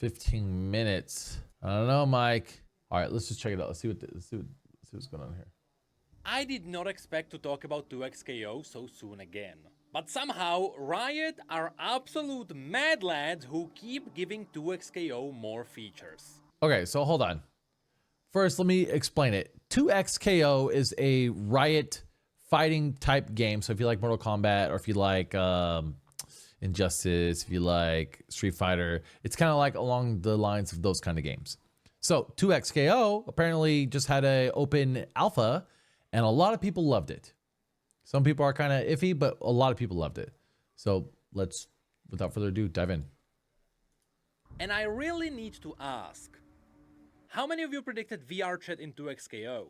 15 minutes. I don't know, Mike. All right, let's just check it out. Let's see what's going on here. I did not expect to talk about 2XKO so soon again. But somehow, Riot are absolute mad lads who keep giving 2XKO more features. Okay, so hold on. First, let me explain it. 2XKO is a Riot fighting type game. So if you like Mortal Kombat, or if you like Injustice, if you like Street Fighter, it's kind of like along the lines of those kind of games. So 2XKO apparently just had an open alpha, and a lot of people loved it. Some people are kind of iffy, but a lot of people loved it. So let's, without further ado, dive in. And I really need to ask, how many of you predicted VR chat in 2XKO?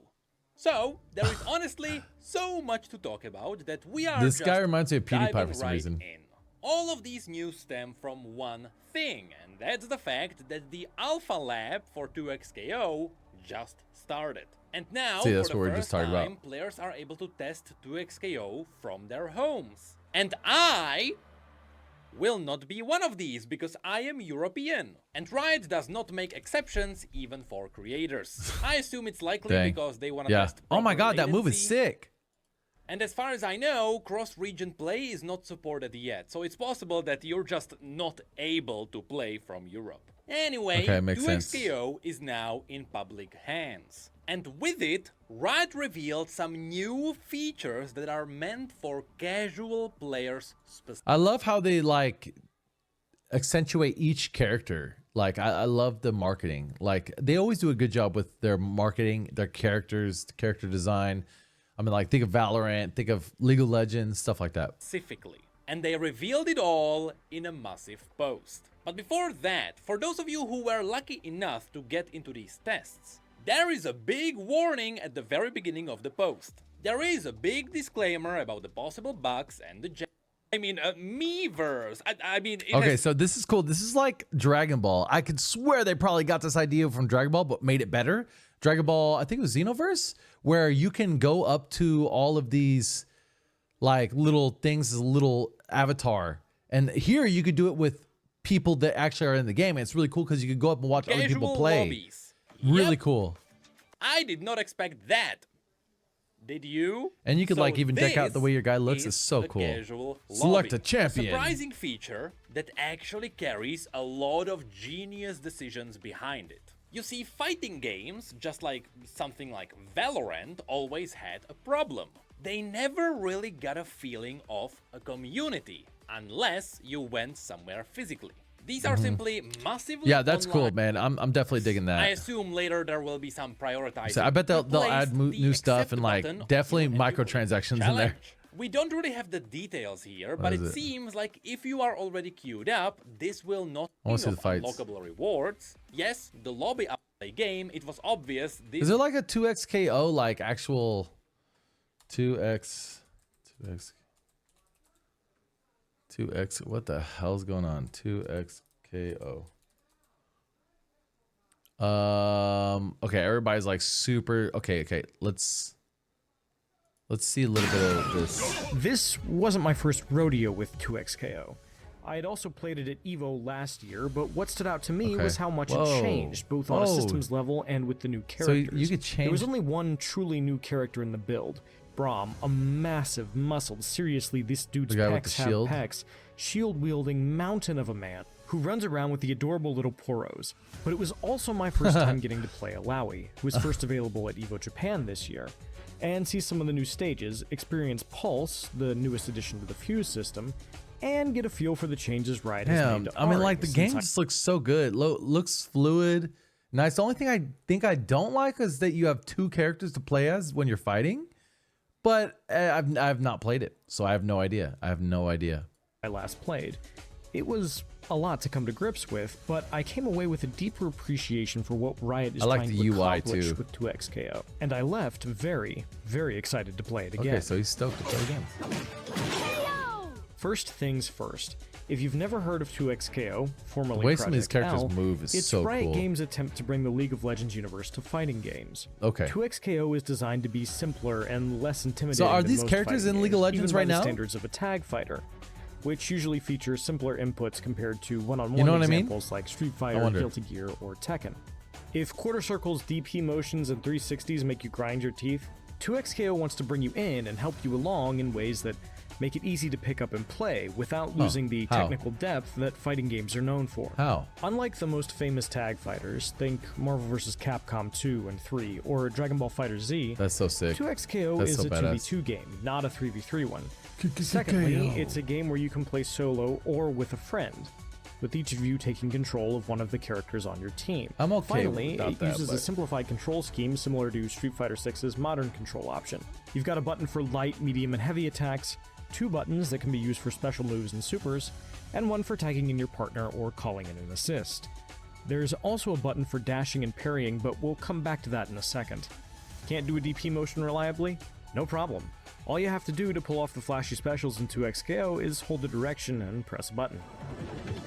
So, there is honestly so much to talk about that we are This just guy reminds me of PewDiePie diving for some right reason. in. All of these news stem from one thing, and that's the fact that the Alpha Lab for 2XKO just started. And now, See, that's for what the we're first just talking time, about. players are able to test 2XKO from their homes. And I will not be one of these because I am European. And Riot does not make exceptions even for creators. I assume it's likely Dang. because they want to Yeah. test Oh my proper god, that move is latency. sick. And as far as I know, cross-region play is not supported yet, so it's possible that you're just not able to play from Europe. Anyway, Okay, makes 2XKO is now in public hands. And with it, Riot revealed some new features that are meant for casual players specifically. I love how they like accentuate each character. Like I love the marketing. Like they always do a good job with their marketing, their characters, character design. I mean, like think of Valorant, think of League of Legends, stuff like that. And they revealed it all in a massive post. But before that, for those of you who were lucky enough to get into these tests, there is a big warning at the very beginning of the post. There is a big disclaimer about the possible bugs and the Miiverse. I mean, Okay, so this is cool. This is like Dragon Ball. I could swear they probably got this idea from Dragon Ball, but made it better. Dragon Ball, I think it was Xenoverse, where you can go up to all of these like little things as a little avatar. And here you could do it with people that actually are in the game. And it's really cool because you could go up and watch other people casual play. lobbies. Really Yep, cool. I did not expect that. Did you? And you could So like even deck out the this way your guy looks. is It's so a cool. casual Select lobby. a champion. Surprising feature that actually carries a lot of genius decisions behind it. You see, fighting games, just like something like Valorant, always had a problem. They never really got a feeling of a community, unless you went somewhere physically. These are simply massively Yeah, that's cool, unlocked. man. I'm definitely digging I that. assume later there will be some prioritizing. So I bet they'll Replace add the new stuff accept and like button definitely of your enjoyable microtransactions in there. challenge. We don't really have the details here, but it is it? seems like if you are already queued up, this will not I wanna be see the of fights. unlockable rewards. Yes, the lobby upplay game, it was obvious this Is there like a 2XKO like actual 2X what the hell's going on? 2XKO. Okay, everybody's like super okay, let's see a little bit of this. This wasn't my first rodeo with 2XKO. I had also played it at EVO last year, but what stood out to me Okay. was how much Whoa. it changed, both on a Whoa. systems level and with the new So characters. you could There was change- only one truly new character in the build, Braum, a massive, muscled, seriously, this dude's The guy with the pecs have shield? pecs, shield-wielding mountain of a man who runs around with the adorable little poros. But it was also my first time getting to play Alawi, who was first available at EVO Japan this year, and see some of the new stages, experience Pulse, the newest addition to the Fuse system, and get a feel for the changes Riot has Damn, made to I mean Ari like the since game I- just looks so good. Looks fluid. Nice. The only thing I think I don't like is that you have two characters to play as when you're fighting. But I've not played it, so I have no idea. I last played. It was a lot to come to grips with, but I came away with a deeper appreciation for what Riot is I like trying the to UI accomplish too. with 2XKO. And I left very, very excited to play it again. Okay, so he's stoked to play again. First things first. If you've never heard of 2XKO, formerly The way some of these Project characters L, move is it's so Riot cool. Games' attempt to bring the League of Legends universe to fighting games. Okay. 2XKO is designed to be simpler and less intimidating. So are than these most characters fighting in League of games, Legends even by right the now? standards of a tag fighter. which usually features simpler inputs compared to one-on-one You know what I mean? examples like Street Fighter, wonder. Guilty Gear, or Tekken. If quarter circles, DP motions, and 360s make you grind your teeth, 2XKO wants to bring you in and help you along in ways that make it easy to pick up and play without losing the How? technical depth that fighting games are known for. How? Unlike the most famous tag fighters, think Marvel vs. Capcom 2 and 3 or Dragon Ball Fighter Z, That's so sick. 2XKO That's is so a badass. 2v2 game, not a 3v3 one. Secondly, it's a game where you can play solo or with a friend, with each of you taking control of one of the characters on your team. I'm okay Finally, without it that, uses a but- simplified control scheme similar to Street Fighter 6's modern control option. You've got a button for light, medium, and heavy attacks, 2 buttons that can be used for special moves and supers, and 1 for tagging in your partner or calling in an assist. There's also a button for dashing and parrying, but we'll come back to that in a second. Can't do a DP motion reliably? No problem. All you have to do to pull off the flashy specials in 2XKO is hold the direction and press a button.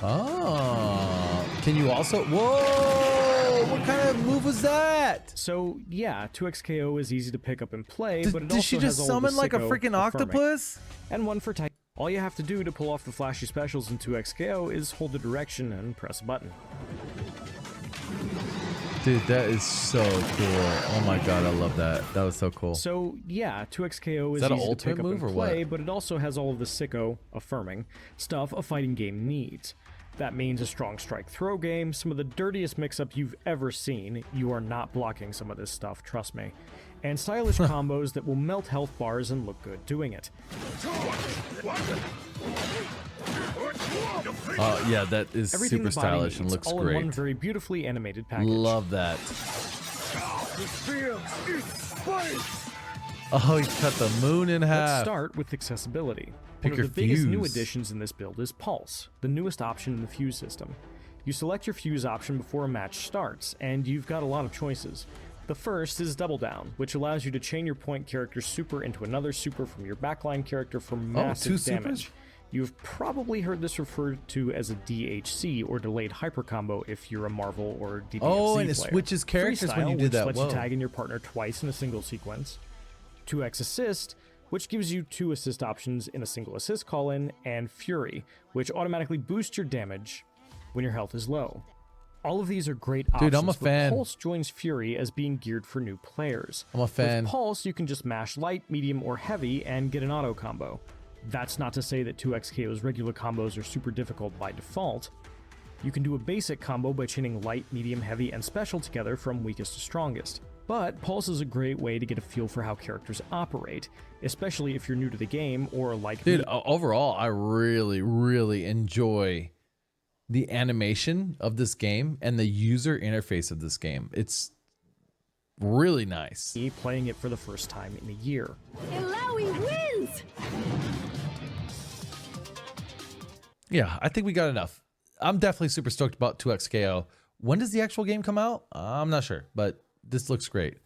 Oh, can you also? Whoa! What kind of move was that? So yeah, 2XKO is easy to pick up and play, but it Did also she has just all of the summon like a sicko freaking affirming. octopus? And 1 for type. All you have to do to pull off the flashy specials in 2XKO is hold the direction and press a button. Dude, that is so cool. Oh my god, I love that. That was so cool. So yeah, 2XKO is that an easy to ultimate pick up move and or what? play, but it also has all of the sicko, affirming, stuff a fighting game needs. That means a strong strike throw game, some of the dirtiest mix-up you've ever seen. You are not blocking some of this stuff, trust me. And stylish combos that will melt health bars and look good doing it. Yeah, that is Everything super the body stylish and needs, looks all in one great. very beautifully animated package. Love that. Oh, he cut the moon in Let's half. start with accessibility. Pick One your of the biggest new fuse. additions in this build is Pulse, the newest option in the fuse system. You select your fuse option before a match starts, and you've got a lot of choices. The first is Double Down, which allows you to chain your point character's super into another super from your backline character for massive two damage. supers? You've probably heard this referred to as a DHC, or delayed hyper combo if you're a Marvel or DBFZ Oh, and it player. switches characters when you Freestyle, do which that. lets Whoa. you tag in your partner twice in a single sequence. 2x Assist, which gives you 2 assist options in a single assist call-in, and Fury, which automatically boosts your damage when your health is low. All of these are great options, Dude, I'm a but fan. Pulse joins Fury as being geared for new players. I'm a fan. With Pulse, you can just mash light, medium, or heavy and get an auto combo. That's not to say that 2XKO's regular combos are super difficult by default. You can do a basic combo by chaining light, medium, heavy, and special together from weakest to strongest. But Pulse is a great way to get a feel for how characters operate, especially if you're new to the game or like Dude, me. overall, I really, really enjoy the animation of this game and the user interface of this game. It's really nice. Playing it for the first time in a year. Illaoi wins! Yeah, I think we got enough. I'm definitely super stoked about 2XKO. When does the actual game come out? I'm not sure, but this looks great.